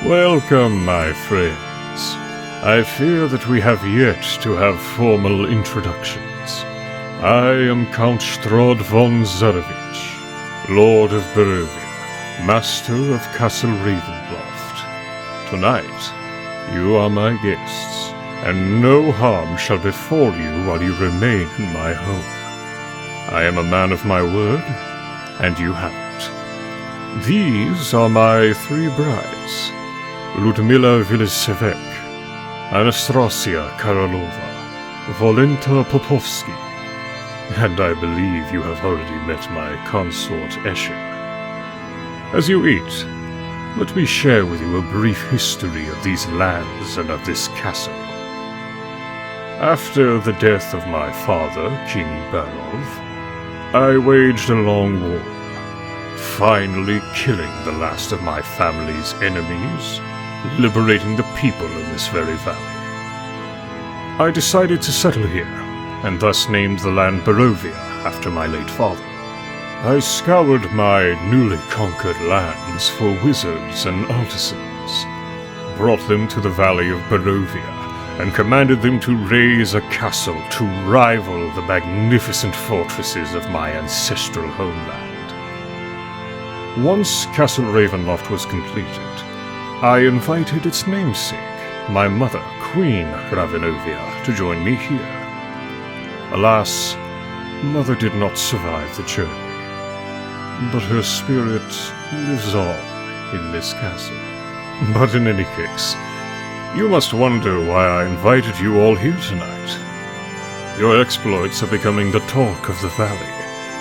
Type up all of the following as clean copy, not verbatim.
Welcome, my friends. I fear that we have yet to have formal introductions. I am Count Strahd von Zarovich, Lord of Barovia, Master of Castle Ravenloft. Tonight, you are my guests, and no harm shall befall you while you remain in my home. I am a man of my word, and you haven't. These are my three brides: Ludmilla Villisevic, Anastrasya Karelova, Volenta Popofsky, and I believe you have already met my consort Escher. As you eat, let me share with you a brief history of these lands and of this castle. After the death of my father, King Barov, I waged a long war, finally killing the last of my family's enemies, liberating the people in this very valley. I decided to settle here, and thus named the land Barovia after my late father. I scoured my newly conquered lands for wizards and artisans, brought them to the valley of Barovia, and commanded them to raise a castle to rival the magnificent fortresses of my ancestral homeland. Once Castle Ravenloft was completed, I invited its namesake, my mother, Queen Ravenovia, to join me here. Alas, Mother did not survive the journey, but her spirit lives on in this castle. But in any case, you must wonder why I invited you all here tonight. Your exploits are becoming the talk of the valley,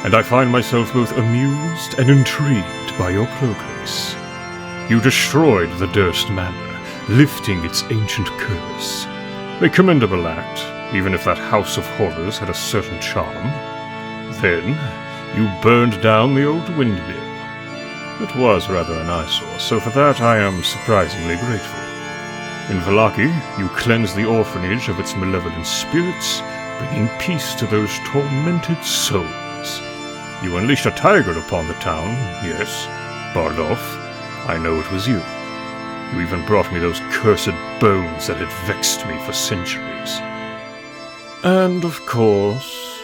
and I find myself both amused and intrigued by your progress. You destroyed the Durst Manor, lifting its ancient curse. A commendable act, even if that house of horrors had a certain charm. Then, you burned down the old windmill. It was rather an eyesore, so for that I am surprisingly grateful. In Vallaki, you cleansed the orphanage of its malevolent spirits, bringing peace to those tormented souls. You unleashed a tiger upon the town, yes, Barov. I know it was you. You even brought me those cursed bones that had vexed me for centuries. And, of course,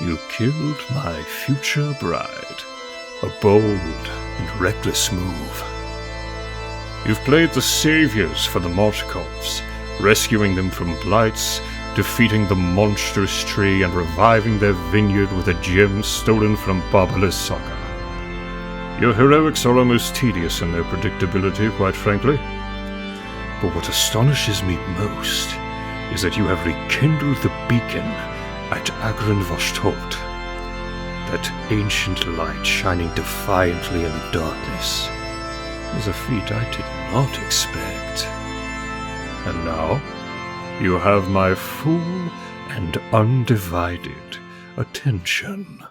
you killed my future bride. A bold and reckless move. You've played the saviors for the Martikovs, rescuing them from blights, defeating the monstrous tree, and reviving their vineyard with a gem stolen from Baba Saka. Your heroics are almost tedious in their predictability, quite frankly. But what astonishes me most is that you have rekindled the beacon at Agron Vostort. That ancient light shining defiantly in the darkness was a feat I did not expect. And now, you have my full and undivided attention.